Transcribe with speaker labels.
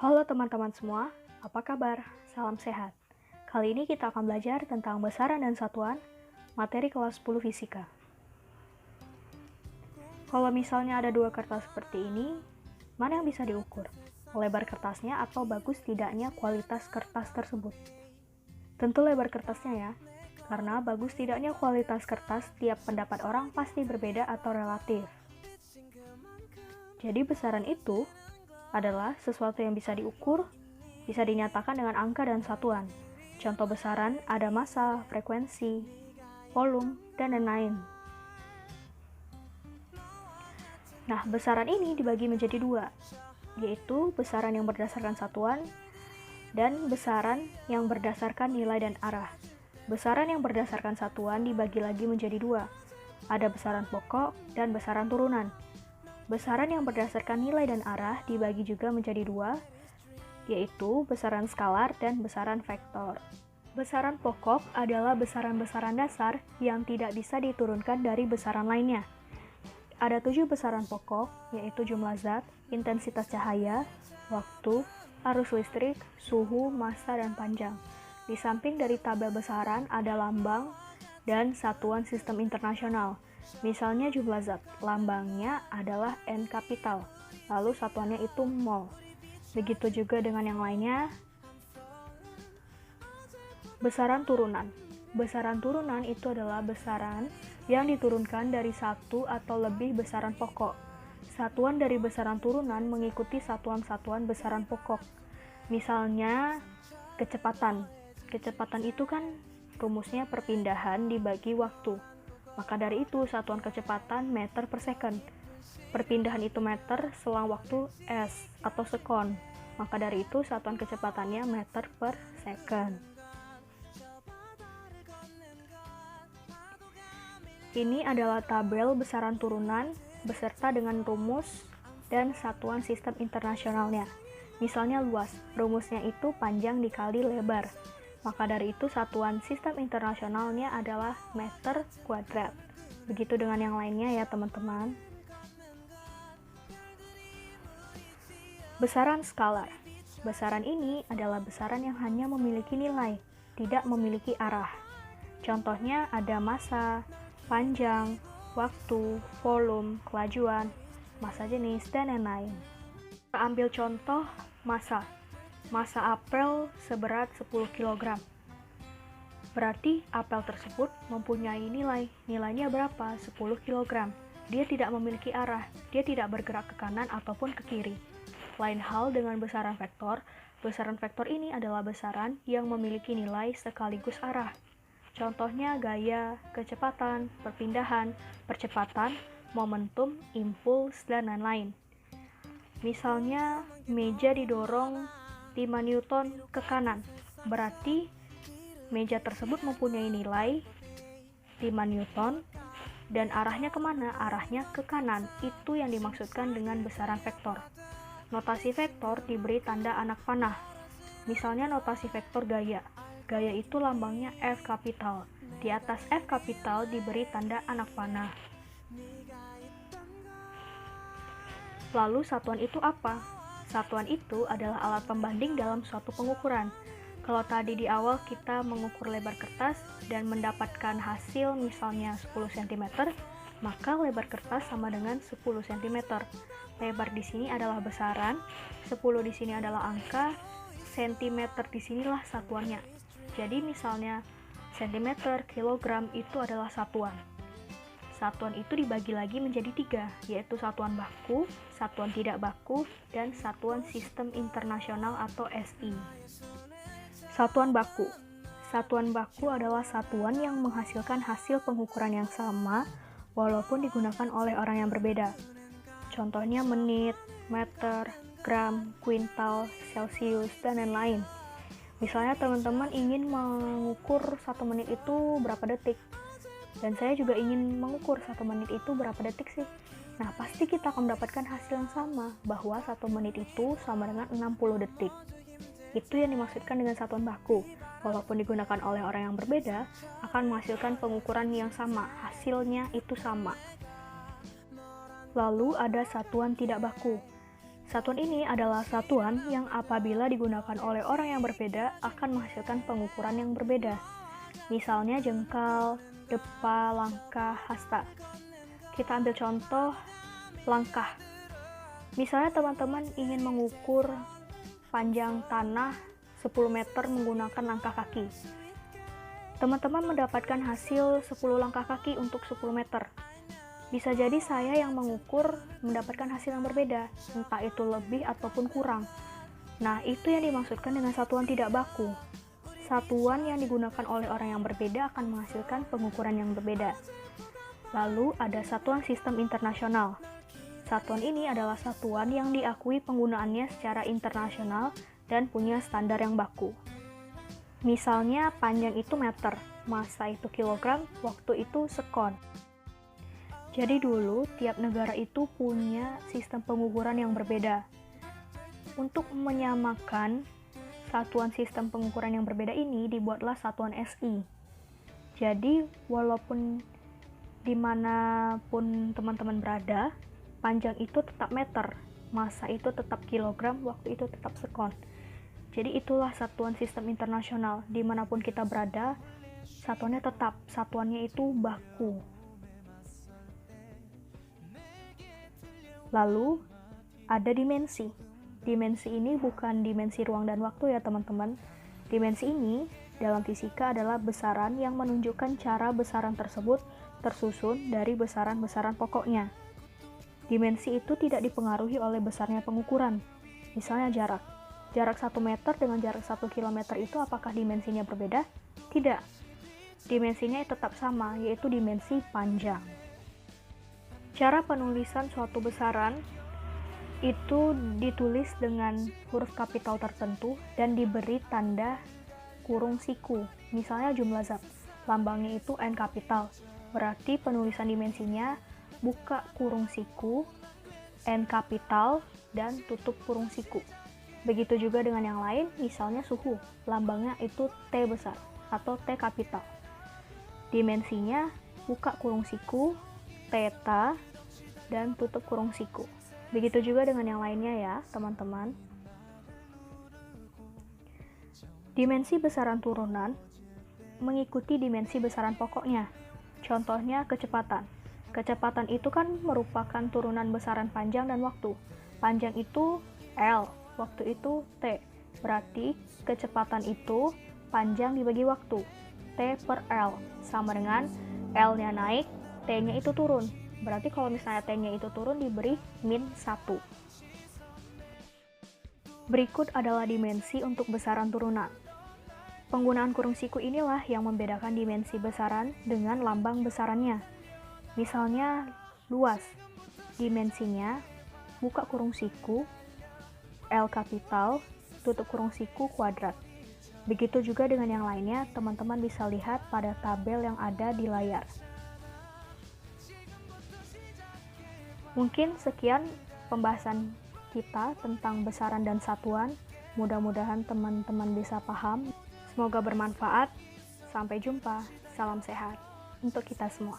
Speaker 1: Halo teman-teman semua, apa kabar? Salam sehat. Kali ini kita akan belajar tentang besaran dan satuan, materi kelas 10 fisika. Kalau misalnya ada dua kertas seperti ini, mana yang bisa diukur? Lebar kertasnya atau bagus tidaknya kualitas kertas tersebut? Tentu lebar kertasnya ya, karena bagus tidaknya kualitas kertas tiap pendapat orang pasti berbeda atau relatif. Jadi besaran itu adalah sesuatu yang bisa diukur, bisa dinyatakan dengan angka dan satuan. Contoh besaran ada massa, frekuensi, volume, dan lain-lain. Nah, besaran ini dibagi menjadi dua, yaitu besaran yang berdasarkan satuan dan besaran yang berdasarkan nilai dan arah. Besaran yang berdasarkan satuan dibagi lagi menjadi dua, ada besaran pokok dan besaran turunan. Besaran yang berdasarkan nilai dan arah dibagi juga menjadi dua, yaitu besaran skalar dan besaran vektor. Besaran pokok adalah besaran-besaran dasar yang tidak bisa diturunkan dari besaran lainnya. Ada 7 besaran pokok, yaitu jumlah zat, intensitas cahaya, waktu, arus listrik, suhu, massa, dan panjang. Di samping dari tabel besaran ada lambang dan satuan sistem internasional. Misalnya jumlah zat, lambangnya adalah N kapital, lalu satuannya itu mol. Begitu juga dengan yang lainnya. Besaran turunan. Besaran turunan itu adalah besaran yang diturunkan dari satu atau lebih besaran pokok. Satuan dari besaran turunan mengikuti satuan-satuan besaran pokok. Misalnya kecepatan. Kecepatan itu kan rumusnya perpindahan dibagi waktu. Maka dari itu satuan kecepatan meter per second. Perpindahan itu meter selang waktu s atau sekon. Maka dari itu satuan kecepatannya meter per second. Ini adalah tabel besaran turunan beserta dengan rumus dan satuan sistem internasionalnya. Misalnya luas, rumusnya itu panjang dikali lebar. Maka dari itu satuan sistem internasionalnya adalah meter kuadrat. Begitu dengan yang lainnya ya teman-teman. Besaran skalar. Besaran ini adalah besaran yang hanya memiliki nilai, tidak memiliki arah. Contohnya ada massa, panjang, waktu, volume, kelajuan, massa jenis, dan lain-lain. Kita ambil contoh massa. Massa apel seberat 10 kg. Berarti apel tersebut mempunyai nilai. Nilainya berapa? 10 kg. Dia tidak memiliki arah. Dia tidak bergerak ke kanan ataupun ke kiri. Lain hal dengan besaran vektor. Besaran vektor ini adalah besaran yang memiliki nilai sekaligus arah. Contohnya gaya, kecepatan, perpindahan, percepatan, momentum, impuls, dan lain-lain. Misalnya meja didorong 5 Newton ke kanan, berarti meja tersebut mempunyai nilai 5 Newton dan arahnya kemana? Arahnya ke kanan. Itu yang dimaksudkan dengan besaran vektor. Notasi vektor diberi tanda anak panah. Misalnya notasi vektor gaya. Gaya itu lambangnya F kapital. Di atas F kapital diberi tanda anak panah. Lalu satuan itu apa? Satuan itu adalah alat pembanding dalam suatu pengukuran. Kalau tadi di awal kita mengukur lebar kertas dan mendapatkan hasil misalnya 10 cm, maka lebar kertas sama dengan 10 cm. Lebar di sini adalah besaran, 10 di sini adalah angka, cm di sinilah satuannya. Jadi misalnya cm, kilogram itu adalah satuan. Satuan itu dibagi lagi menjadi 3, yaitu satuan baku, satuan tidak baku, dan satuan sistem internasional atau SI. Satuan baku. Satuan baku adalah satuan yang menghasilkan hasil pengukuran yang sama walaupun digunakan oleh orang yang berbeda. Contohnya menit, meter, gram, kuintal, celcius, dan lain-lain. Misalnya teman-teman ingin mengukur 1 menit itu berapa detik. Dan saya juga ingin mengukur 1 menit itu berapa detik sih. Nah, pasti kita akan mendapatkan hasil yang sama, bahwa 1 menit itu sama dengan 60 detik. Itu yang dimaksudkan dengan satuan baku. Walaupun digunakan oleh orang yang berbeda, akan menghasilkan pengukuran yang sama, hasilnya itu sama. Lalu ada satuan tidak baku. Satuan ini adalah satuan yang apabila digunakan oleh orang yang berbeda akan menghasilkan pengukuran yang berbeda. Misalnya jengkal, depa, langkah, hasta. Kita ambil contoh langkah. Misalnya teman-teman ingin mengukur panjang tanah 10 meter menggunakan langkah kaki. Teman-teman mendapatkan hasil 10 langkah kaki untuk 10 meter. Bisa jadi saya yang mengukur mendapatkan hasil yang berbeda, entah itu lebih ataupun kurang. Nah, itu yang dimaksudkan dengan satuan tidak baku. Satuan yang digunakan oleh orang yang berbeda akan menghasilkan pengukuran yang berbeda. Lalu ada satuan sistem internasional. Satuan ini adalah satuan yang diakui penggunaannya secara internasional dan punya standar yang baku. Misalnya panjang itu meter, massa itu kilogram, waktu itu sekon. Jadi dulu tiap negara itu punya sistem pengukuran yang berbeda. Untuk menyamakan satuan sistem pengukuran yang berbeda ini dibuatlah satuan SI. Jadi walaupun dimanapun teman-teman berada, panjang itu tetap meter, massa itu tetap kilogram, waktu itu tetap sekon. Jadi itulah satuan sistem internasional, dimanapun kita berada, satuannya tetap, satuannya itu baku. Lalu, ada dimensi. Dimensi ini bukan dimensi ruang dan waktu ya teman-teman. Dimensi ini dalam fisika adalah besaran yang menunjukkan cara besaran tersebut tersusun dari besaran-besaran pokoknya. Dimensi itu tidak dipengaruhi oleh besarnya pengukuran. Misalnya jarak. Jarak 1 meter dengan jarak 1 kilometer itu apakah dimensinya berbeda? Tidak. Dimensinya tetap sama, yaitu dimensi panjang. Cara penulisan suatu besaran itu ditulis dengan huruf kapital tertentu dan diberi tanda kurung siku. Misalnya jumlah zat, lambangnya itu N kapital. Berarti penulisan dimensinya buka kurung siku, N kapital, dan tutup kurung siku. Begitu juga dengan yang lain, misalnya suhu, lambangnya itu T besar atau T kapital. Dimensinya buka kurung siku, theta, dan tutup kurung siku. Begitu juga dengan yang lainnya ya, teman-teman. Dimensi besaran turunan mengikuti dimensi besaran pokoknya. Contohnya kecepatan. Kecepatan itu kan merupakan turunan besaran panjang dan waktu. Panjang itu L, waktu itu T. Berarti kecepatan itu panjang dibagi waktu. T per L sama dengan L-nya naik, T-nya itu turun. Berarti kalau misalnya T-nya itu turun diberi min 1. Berikut adalah dimensi untuk besaran turunan. Penggunaan kurung siku inilah yang membedakan dimensi besaran dengan lambang besarannya. Misalnya luas, dimensinya buka kurung siku, L kapital, tutup kurung siku kuadrat. Begitu juga dengan yang lainnya, teman-teman bisa lihat pada tabel yang ada di layar. Mungkin sekian pembahasan kita tentang besaran dan satuan. Mudah-mudahan teman-teman bisa paham. Semoga bermanfaat. Sampai jumpa. Salam sehat untuk kita semua.